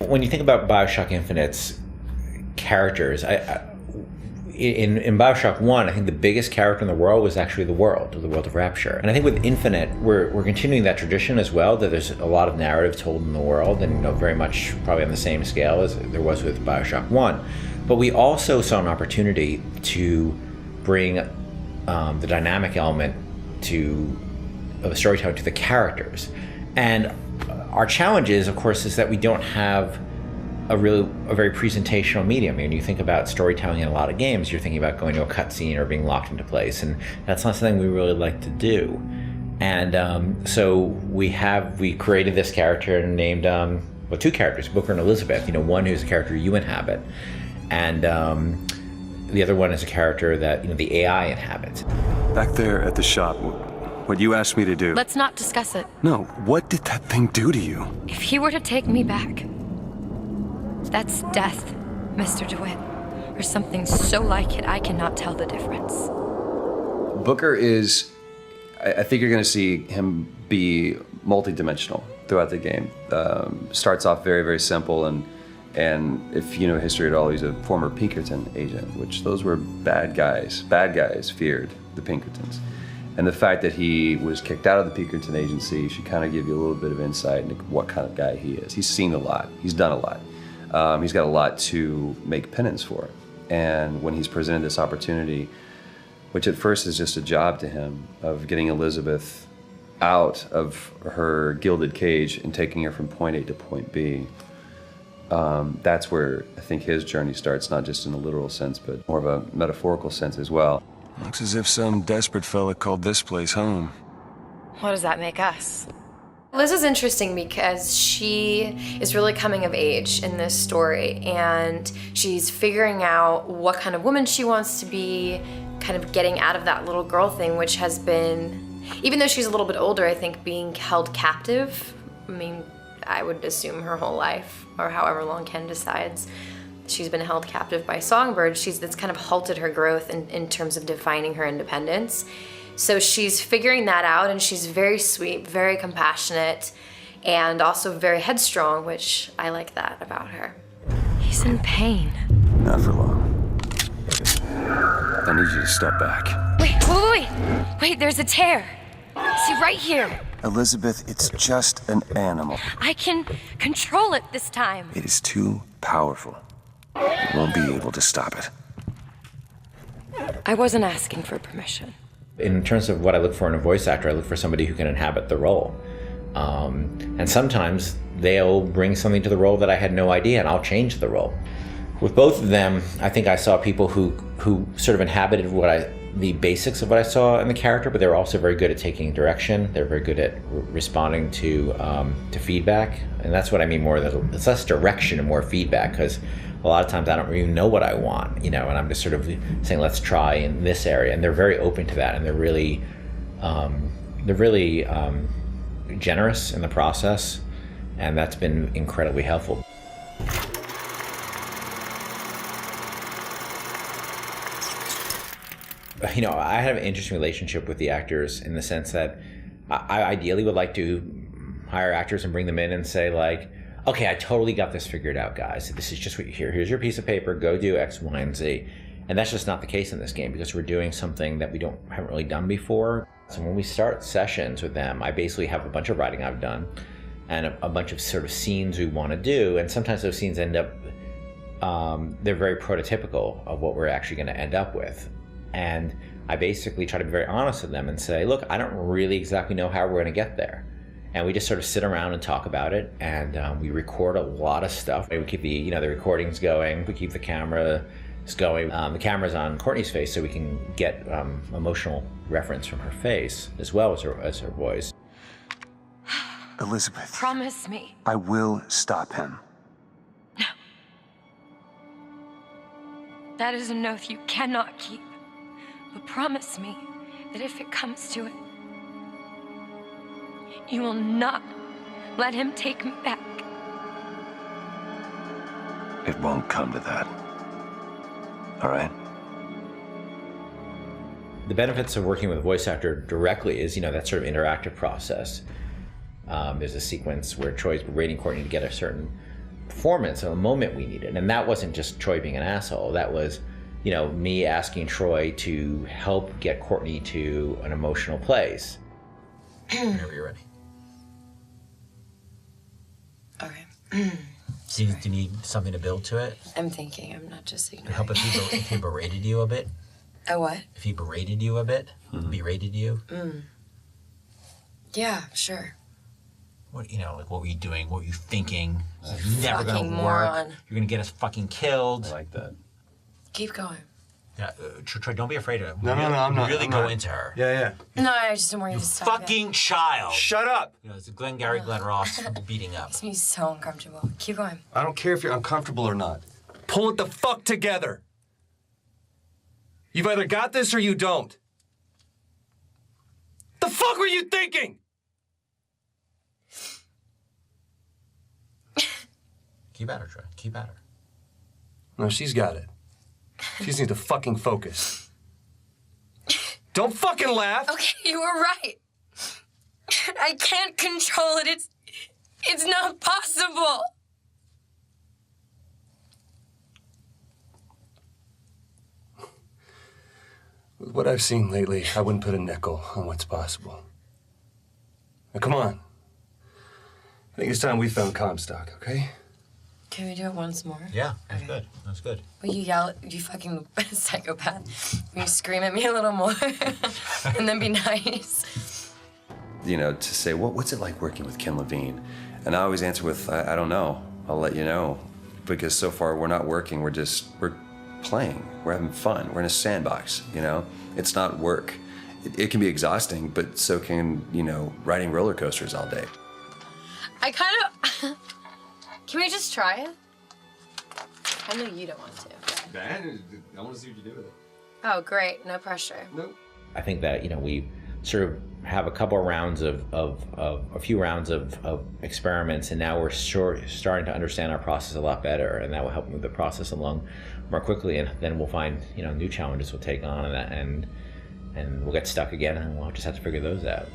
when you think about BioShock Infinite's characters, in BioShock 1, I think the biggest character in the world was actually the world of Rapture. And I think with Infinite, we're continuing that tradition as well, that there's a lot of narrative told in the world, and very much probably on the same scale as there was with BioShock 1. But we also saw an opportunity to bring the dynamic element of the storytelling to the characters. And our challenge is, of course, is that we don't have a very presentational medium. I mean, you think about storytelling in a lot of games, you're thinking about going to a cutscene or being locked into place, and that's not something we really like to do. And so we created this character and named two characters, Booker and Elizabeth. One who's a character you inhabit, and the other one is a character that the AI inhabits. Back there at the shop, what you asked me to do. Let's not discuss it. No, what did that thing do to you? If he were to take me back, that's death, Mr. DeWitt. Or something so like it, I cannot tell the difference. Booker is, I think you're going to see him be multi-dimensional throughout the game. Starts off very, very simple, and if you know history at all, he's a former Pinkerton agent, which those were bad guys. Bad guys feared the Pinkertons. And the fact that he was kicked out of the Pinkerton agency should kind of give you a little bit of insight into what kind of guy he is. He's seen a lot. He's done a lot. He's got a lot to make penance for. And when he's presented this opportunity, which at first is just a job to him, of getting Elizabeth out of her gilded cage and taking her from point A to point B, that's where I think his journey starts, not just in a literal sense, but more of a metaphorical sense as well. Looks as if some desperate fella called this place home. What does that make us? Liz is interesting because she is really coming of age in this story, and she's figuring out what kind of woman she wants to be, kind of getting out of that little girl thing, which has been, even though she's a little bit older, I think being held captive, I mean, I would assume her whole life, or however long Ken decides, she's been held captive by Songbird. That's kind of halted her growth in terms of defining her independence. So she's figuring that out, and she's very sweet, very compassionate, and also very headstrong, which I like that about her. He's in pain. Not for long. I need you to step back. Wait, there's a tear. See, right here. Elizabeth, it's just an animal. I can control it this time. It is too powerful. You won't be able to stop it. I wasn't asking for permission. In terms of what I look for in a voice actor, I look for somebody who can inhabit the role. And sometimes they'll bring something to the role that I had no idea, and I'll change the role. With both of them, I think I saw people who sort of inhabited the basics of what I saw in the character, but they were also very good at taking direction. They're very good at responding to feedback, and that's what I mean more. That it's less direction and more feedback, because a lot of times I don't even know what I want, and I'm just sort of saying, let's try in this area. And they're very open to that, and they're really generous in the process, and that's been incredibly helpful. I have an interesting relationship with the actors in the sense that I ideally would like to hire actors and bring them in and say, like, okay, I totally got this figured out, guys. This is just what here's your piece of paper, go do X, Y, and Z. And that's just not the case in this game, because we're doing something that we haven't really done before. So when we start sessions with them, I basically have a bunch of writing I've done and a bunch of sort of scenes we want to do. And sometimes those scenes end up, they're very prototypical of what we're actually going to end up with. And I basically try to be very honest with them and say, look, I don't really exactly know how we're going to get there. And we just sort of sit around and talk about it, and we record a lot of stuff. We keep the recordings going. We keep the cameras going. The camera's on Courtney's face, so we can get emotional reference from her face as well as her voice. Elizabeth. Promise me. I will stop him. No. That is an oath you cannot keep. But promise me that if it comes to it, you will not let him take me back. It won't come to that. All right? The benefits of working with a voice actor directly is, that sort of interactive process. There's a sequence where Troy's waiting Courtney to get a certain performance, a moment we needed. And that wasn't just Troy being an asshole. That was, you know, me asking Troy to help get Courtney to an emotional place. Whenever you're ready. Okay. Do you need something to build to it? I'm thinking. I'm not just ignoring. Help if he berated you a bit? A what? If he berated you a bit? Berated you? Yeah, sure. What, you know, like, what were you doing? What were you thinking? You're never Fucking gonna moron. work. You're gonna get us fucking killed. I like that. Keep going. Yeah, Troy, don't be afraid of it. No, I'm not. Really I'm go not. into her. Yeah. No, I just don't want you to stop. Fucking child. Shut up! You know, it's Glengarry Glen Ross beating up. Makes me so uncomfortable. Keep going. I don't care if you're uncomfortable or not. Pull it the fuck together. You've either got this or you don't. The fuck were you thinking? Keep at her, Troy. Keep at her. No, she's got it. She just needs to fucking focus. Don't fucking laugh! Okay, you were right. I can't control it. It's not possible. With what I've seen lately, I wouldn't put a nickel on what's possible. Now, come on. I think it's time we found Comstock, okay? Can we do it once more? Yeah, that's good. That's good. Will you yell, you fucking psychopath? Will you scream at me a little more? And then be nice? You know, to say, what's it like working with Ken Levine? And I always answer with, I don't know. I'll let you know. Because so far we're not working, we're playing. We're having fun. We're in a sandbox, you know? It's not work. It can be exhausting, but so can, you know, riding roller coasters all day. I kind of... Can we just try it? I know you don't want to. Man, I want to see what you do with it. Oh, great. No pressure. Nope. I think that, you know, we sort of have a couple of rounds of a few rounds of experiments, and now we're starting to understand our process a lot better, and that will help move the process along more quickly, and then we'll find, you know, new challenges we'll take on, and we'll get stuck again, and we'll just have to figure those out.